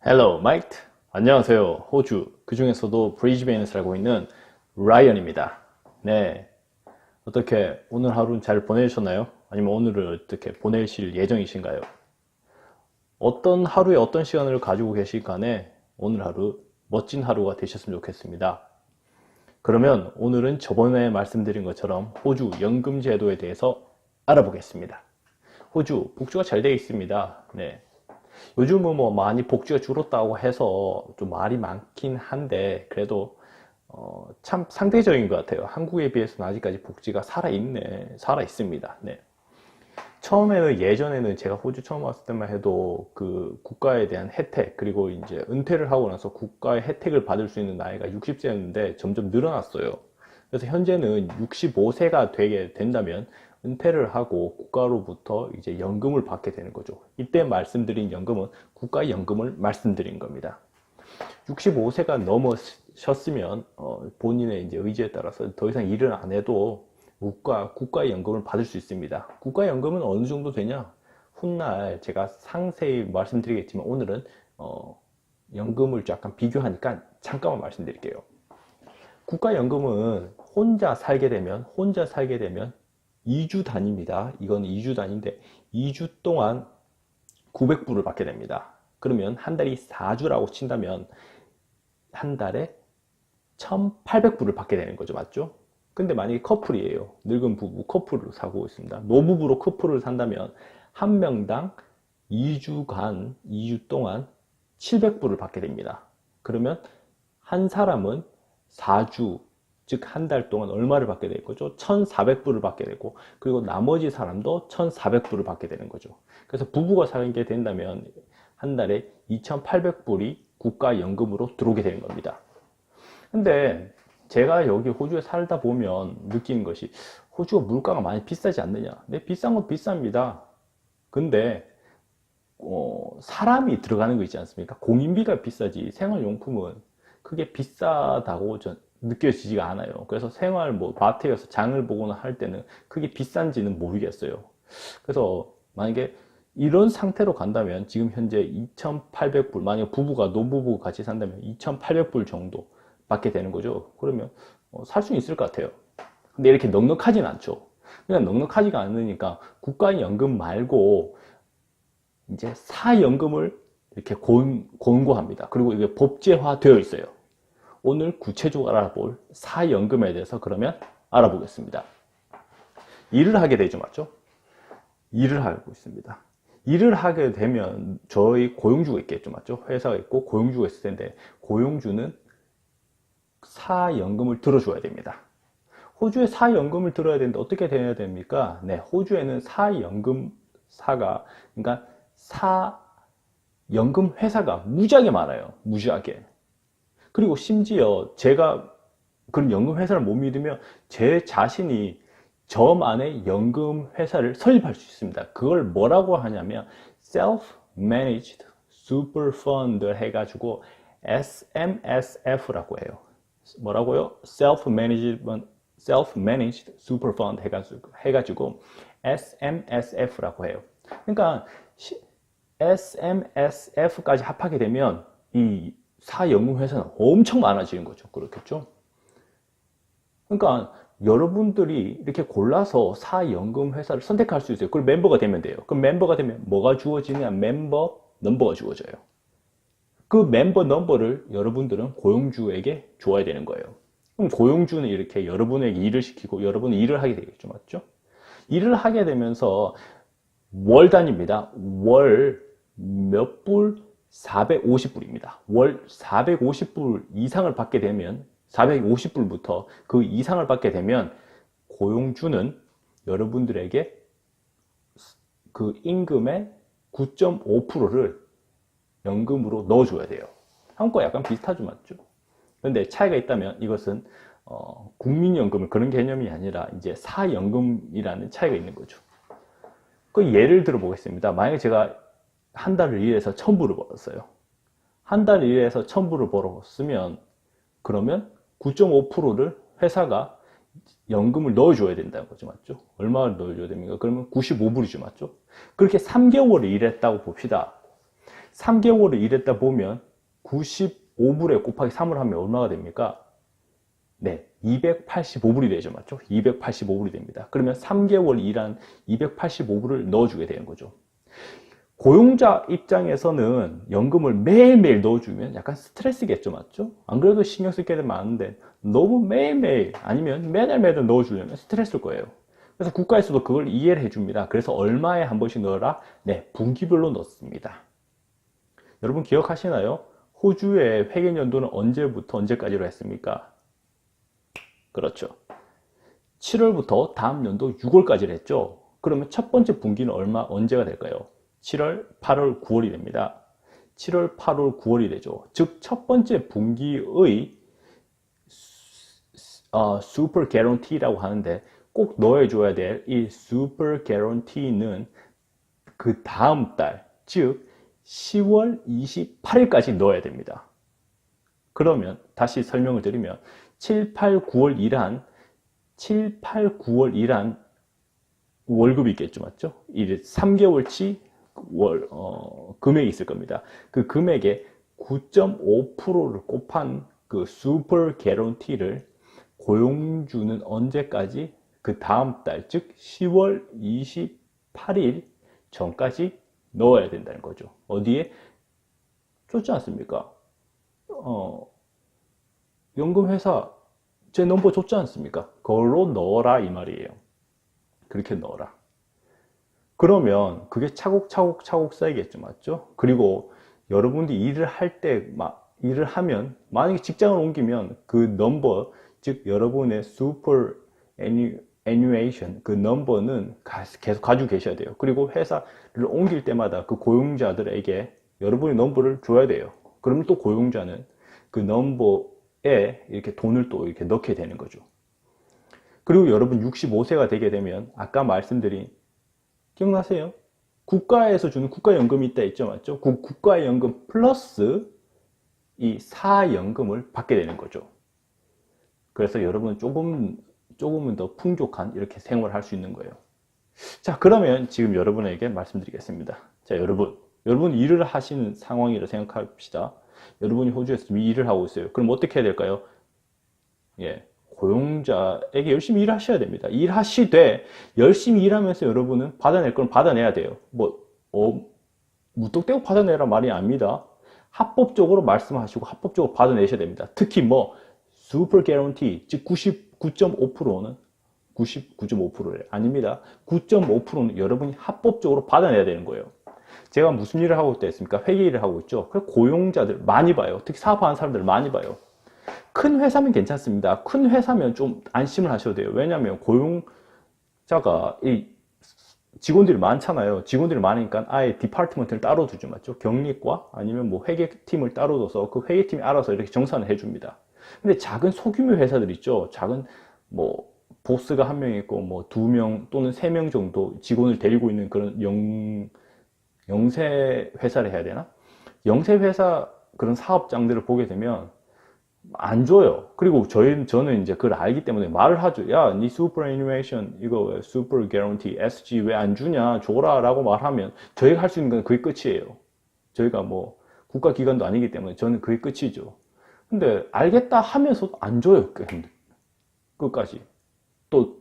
Hello, mate. 안녕하세요. 호주, 그 중에서도 브리즈베인에 살고 있는 라이언입니다. 네. 어떻게 오늘 하루는 잘 보내셨나요? 아니면 오늘을 어떻게 보내실 예정이신가요? 어떤 하루에 어떤 시간을 가지고 계실 간에 오늘 하루 멋진 하루가 되셨으면 좋겠습니다. 그러면 오늘은 저번에 말씀드린 것처럼 호주 연금 제도에 대해서 알아보겠습니다. 호주 복지가 잘 되어 있습니다. 네. 요즘은 뭐 많이 복지가 줄었다고 해서 좀 말이 많긴 한데 그래도 참 상대적인 것 같아요. 한국에 비해서는 아직까지 복지가 살아 있습니다. 네. 처음에는 예전에는 제가 호주 처음 왔을 때만 해도 그 국가에 대한 혜택, 그리고 이제 은퇴를 하고 나서 국가의 혜택을 받을 수 있는 나이가 60세였는데 점점 늘어났어요. 그래서 현재는 65세가 되게 된다면 은퇴를 하고 국가로부터 이제 연금을 받게 되는 거죠. 이때 말씀드린 연금은 국가연금을 말씀드린 겁니다. 65세가 넘으셨으면 본인의 이제 의지에 따라서 더 이상 일을 안 해도 국가연금을 받을 수 있습니다. 국가연금은 어느 정도 되냐? 훗날 제가 상세히 말씀드리겠지만 오늘은 연금을 약간 비교하니까 잠깐만 말씀드릴게요. 국가연금은 혼자 살게 되면 2주 단위입니다. 이건 2주 단위인데 2주 동안 900불을 받게 됩니다. 그러면 한 달이 4주라고 친다면 한 달에 1800불을 받게 되는 거죠. 맞죠? 근데 만약에 커플이에요. 늙은 부부 커플을 사고 있습니다. 노부부로 커플을 산다면 한 명당 2주 동안 700불을 받게 됩니다. 그러면 한 사람은 4주, 즉 한 달 동안 얼마를 받게 될 거죠? 1400불을 받게 되고, 그리고 나머지 사람도 1400불을 받게 되는 거죠. 그래서 부부가 살게 된다면 한 달에 2800불이 국가연금으로 들어오게 되는 겁니다. 근데 제가 여기 호주에 살다 보면 느끼는 것이 호주가 물가가 많이 비싸지 않느냐? 네, 비싼 건 비쌉니다. 근데 사람이 들어가는 거 있지 않습니까? 공인비가 비싸지 생활용품은 그게 비싸다고 느껴지지가 않아요. 그래서 마트에 가서 장을 보거나 할 때는 그게 비싼지는 모르겠어요. 그래서 만약에 이런 상태로 간다면 지금 현재 2800불, 만약 노부부 같이 산다면 2800불 정도 받게 되는 거죠. 그러면 살 수 있을 것 같아요. 근데 이렇게 넉넉하진 않죠. 그냥 넉넉하지가 않으니까 국가연금 말고 이제 사연금을 이렇게 권고합니다. 그리고 이게 법제화 되어 있어요. 오늘 구체적으로 알아볼 사연금에 대해서 그러면 알아보겠습니다. 일을 하게 되죠. 맞죠? 일을 하고 있습니다. 일을 하게 되면 저희 고용주가 있겠죠. 맞죠? 회사가 있고 고용주가 있을 텐데 고용주는 사연금을 들어줘야 됩니다. 호주에 사연금을 들어야 되는데 어떻게 돼야 됩니까? 네, 호주에는 사연금사가, 그러니까 사연금 회사가 무지하게 많아요. 무지하게. 그리고 심지어 제가 그런 연금 회사를 못 믿으면 제 자신이 저만의 연금 회사를 설립할 수 있습니다. 그걸 뭐라고 하냐면 Self-Managed Super Fund 해가지고 SMSF라고 해요. 뭐라고요? Self-Managed Super Fund 해가지고 SMSF라고 해요. 그러니까 SMSF까지 합하게 되면 이 사연금 회사는 엄청 많아지는 거죠. 그렇겠죠? 그러니까 여러분들이 이렇게 골라서 사연금 회사를 선택할 수 있어요. 그걸 멤버가 되면 돼요. 그럼 멤버가 되면 뭐가 주어지냐? 멤버 넘버가 주어져요. 그 멤버 넘버를 여러분들은 고용주에게 줘야 되는 거예요. 그럼 고용주는 이렇게 여러분에게 일을 시키고 여러분은 일을 하게 되겠죠. 맞죠? 일을 하게 되면서 월 단위입니다. 월 몇 불? 450불입니다. 월 450불 이상을 받게 되면 450불부터 그 이상을 받게 되면 고용주는 여러분들에게 그 임금의 9.5%를 연금으로 넣어줘야 돼요. 한국과 약간 비슷하죠. 맞죠? 그런데 차이가 있다면 이것은 국민연금을 그런 개념이 아니라 이제 사연금이라는 차이가 있는 거죠. 그 예를 들어 보겠습니다. 만약에 제가 한 달을 일해서 1000불을 벌었어요. 한 달을 일해서 1000불을 벌었으면 그러면 9.5%를 회사가 연금을 넣어줘야 된다는 거죠. 맞죠? 얼마를 넣어줘야 됩니까? 그러면 95불이죠. 맞죠? 그렇게 3개월을 일했다고 봅시다. 3개월을 일했다 보면 95불에 곱하기 3을 하면 얼마가 됩니까? 네, 285불이 되죠. 맞죠? 285불이 됩니다. 그러면 3개월 일한 285불을 넣어주게 되는 거죠. 고용자 입장에서는 연금을 매일매일 넣어주면 약간 스트레스겠죠. 맞죠? 안 그래도 신경 쓸 게 많은데 너무 매일매일 아니면 매달 넣어주려면 스트레스일 거예요. 그래서 국가에서도 그걸 이해를 해줍니다. 그래서 얼마에 한 번씩 넣어라? 네, 분기별로 넣습니다. 여러분 기억하시나요? 호주의 회계연도는 언제부터 언제까지로 했습니까? 그렇죠. 7월부터 다음 연도 6월까지를 했죠. 그러면 첫 번째 분기는 언제가 될까요? 7월, 8월, 9월이 됩니다. 7월, 8월, 9월이 되죠. 즉, 첫 번째 분기의 super guarantee라고 하는데 꼭 넣어줘야 될 이 super guarantee는 그 다음 달, 즉 10월 28일까지 넣어야 됩니다. 그러면 다시 설명을 드리면 7, 8, 9월 일한 월급이 있겠죠. 맞죠? 이제 3개월치 금액이 있을 겁니다. 그 금액에 9.5%를 곱한 그 슈퍼 개런티를 고용주는 언제까지? 그 다음 달, 즉 10월 28일 전까지 넣어야 된다는 거죠. 어디에? 좋지 않습니까? 연금회사 제 넘버 줬지 않습니까? 그걸로 넣어라 이 말이에요. 그렇게 넣어라. 그러면 그게 차곡차곡 쌓이겠죠. 맞죠? 그리고 여러분들이 일을 하면 만약에 직장을 옮기면 그 넘버, 즉 여러분의 super annuation 그 넘버는 계속 가지고 계셔야 돼요. 그리고 회사를 옮길 때마다 그 고용자들에게 여러분의 넘버를 줘야 돼요. 그러면 또 고용자는 그 넘버에 이렇게 돈을 또 이렇게 넣게 되는 거죠. 그리고 여러분 65세가 되게 되면 아까 말씀드린, 기억나세요? 국가에서 주는 국가연금이 있다 했죠. 맞죠? 그 국가연금 플러스 이 사연금을 받게 되는 거죠. 그래서 여러분은 조금은 더 풍족한 이렇게 생활을 할 수 있는 거예요. 자, 그러면 지금 여러분에게 말씀드리겠습니다. 자, 여러분 일을 하시는 상황이라 생각합시다. 여러분이 호주에서 지금 일을 하고 있어요. 그럼 어떻게 해야 될까요? 예, 고용자에게 열심히 일하셔야 됩니다. 일하시되 열심히 일하면서 여러분은 받아낼 건 받아내야 돼요. 무턱대고 받아내라 말이 아닙니다. 합법적으로 말씀하시고 합법적으로 받아내셔야 됩니다. 특히 슈퍼 개런티, 즉 99.5%는 99.5%래 아닙니다. 9.5%는 여러분이 합법적으로 받아내야 되는 거예요. 제가 무슨 일을 하고 있다 회계 일을 하고 있죠. 고용자들 많이 봐요. 특히 사업하는 사람들 많이 봐요. 큰 회사면 괜찮습니다. 큰 회사면 좀 안심을 하셔도 돼요. 왜냐하면 고용자가 직원들이 많잖아요. 직원들이 많으니까 아예 디파트먼트를 따로 두죠. 맞죠? 경리과 아니면 회계팀을 따로 둬서 그 회계팀이 알아서 이렇게 정산을 해줍니다. 근데 작은 소규모 회사들 있죠. 작은 보스가 한 명 있고 2명 또는 3명 정도 직원을 데리고 있는 그런 영세 회사를 해야 되나? 영세 회사 그런 사업장들을 보게 되면 안 줘요. 그리고 저는 이제 그걸 알기 때문에 말을 하죠. 야, 니 슈퍼 애니메이션 이거 슈퍼 개런티 SG 왜 안 주냐? 줘라 라고 말하면 저희가 할 수 있는 건 그게 끝이에요. 저희가 국가기관도 아니기 때문에 저는 그게 끝이죠. 근데 알겠다 하면서도 안 줘요. 끝까지. 또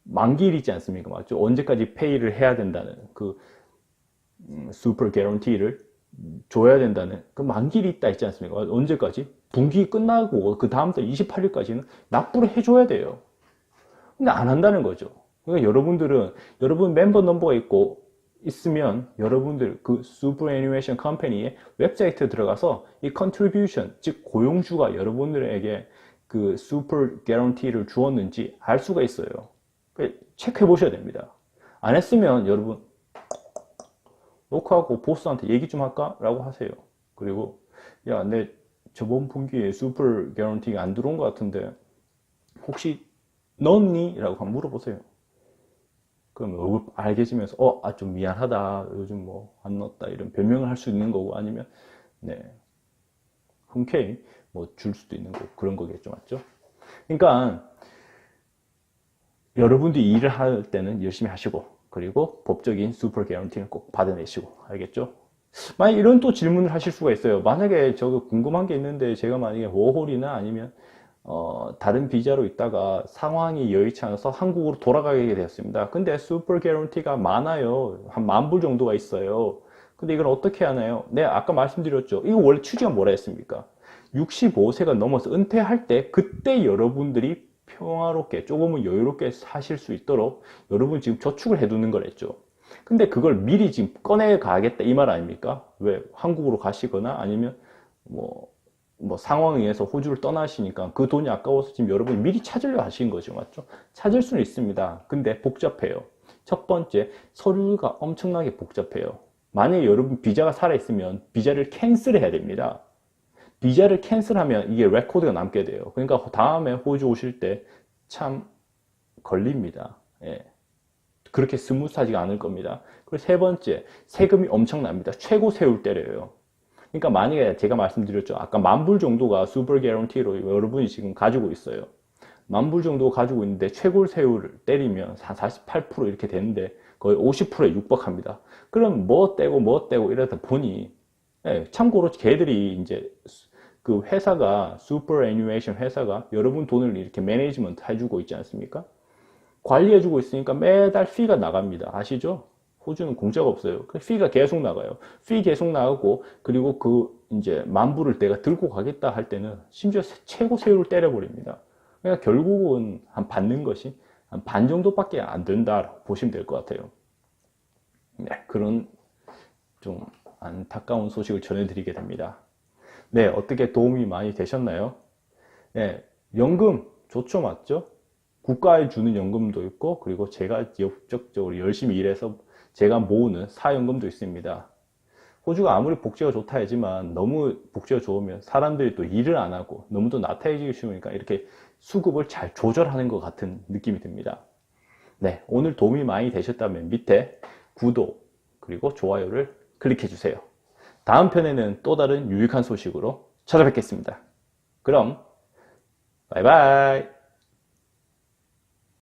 만기일 있지 않습니까? 맞죠? 언제까지 페이를 해야 된다는 그 슈퍼 개런티를 줘야 된다는 그 만기일이 있다 있지 않습니까? 언제까지? 분기 끝나고 그 다음 달 28일까지는 납부를 해줘야 돼요. 근데 안 한다는 거죠. 그러니까 여러분 멤버 넘버가 있으면 여러분들 그 슈퍼애니메이션 컴퍼니의 웹사이트에 들어가서 이 컨트리뷰션, 즉 고용주가 여러분들에게 그 슈퍼 개런티를 주었는지 알 수가 있어요. 체크해 보셔야 됩니다. 안 했으면 여러분 녹화하고 보스한테 얘기 좀 할까? 라고 하세요. 그리고 야, 내 저번 분기에 슈퍼 개런티가 안 들어온 것 같은데 혹시 넣었니? 라고 한번 물어보세요. 그러면 얼굴 알게지면서 좀 미안하다, 요즘 안 넣었다, 이런 변명을 할 수 있는 거고, 아니면 흔쾌히 줄 수도 있는 거고, 그런 거겠죠. 맞죠? 그러니까 여러분들이 일을 할 때는 열심히 하시고, 그리고 법적인 슈퍼 개런티는 꼭 받아내시고, 알겠죠? 만약 이런 또 질문을 하실 수가 있어요. 만약에 저거 궁금한 게 있는데 제가 만약에 워홀이나 아니면 다른 비자로 있다가 상황이 여의치 않아서 한국으로 돌아가게 되었습니다. 근데 슈퍼 개런티가 많아요. 한 10,000불 정도가 있어요. 근데 이걸 어떻게 하나요? 네, 아까 말씀드렸죠. 이거 원래 취지가 뭐라 했습니까? 65세가 넘어서 은퇴할 때 그때 여러분들이 평화롭게 조금은 여유롭게 사실 수 있도록 여러분 지금 저축을 해두는 거랬죠. 근데 그걸 미리 지금 꺼내 가겠다 이 말 아닙니까? 왜 한국으로 가시거나 아니면 뭐 상황에 의해서 호주를 떠나시니까 그 돈이 아까워서 지금 여러분이 미리 찾으려 하신 거죠. 맞죠? 찾을 수는 있습니다. 근데 복잡해요. 첫 번째, 서류가 엄청나게 복잡해요. 만약에 여러분 비자가 살아있으면 비자를 캔슬해야 됩니다. 비자를 캔슬하면 이게 레코드가 남게 돼요. 그러니까 다음에 호주 오실 때 참 걸립니다. 예. 그렇게 스무스하지가 않을 겁니다. 그리고 세 번째, 세금이 엄청납니다. 최고 세율 때려요. 그러니까 만약에 제가 말씀드렸죠. 아까 10,000불 정도가 슈퍼 개런티로 여러분이 지금 가지고 있어요. 10,000불 정도 가지고 있는데 최고 세율을 때리면 한 48% 이렇게 되는데 거의 50%에 육박합니다. 그럼 뭐 떼고 이러다 보니 예, 참고로 걔들이 이제 그 회사가 슈퍼 애니메이션 회사가 여러분 돈을 이렇게 매니지먼트 해주고 있지 않습니까? 관리해주고 있으니까 매달 피가 나갑니다. 아시죠? 호주는 공짜가 없어요. 그 피가 계속 나가요. 피 계속 나가고 그리고 그 이제 10,000불을 내가 들고 가겠다 할 때는 심지어 최고 세율을 때려버립니다. 그러니까 결국은 한 받는 것이 한 반 정도밖에 안 된다 보시면 될 것 같아요. 네, 그런 좀 안타까운 소식을 전해드리게 됩니다. 네, 어떻게 도움이 많이 되셨나요? 네, 연금 좋죠, 맞죠? 국가에 주는 연금도 있고, 그리고 제가 직접적으로 열심히 일해서 제가 모으는 사연금도 있습니다. 호주가 아무리 복지가 좋다 하지만 너무 복지가 좋으면 사람들이 또 일을 안 하고 너무 또 나태해지기 쉬우니까 이렇게 수급을 잘 조절하는 것 같은 느낌이 듭니다. 네, 오늘 도움이 많이 되셨다면 밑에 구독 그리고 좋아요를 클릭해 주세요. 다음 편에는 또 다른 유익한 소식으로 찾아뵙겠습니다. 그럼 바이바이.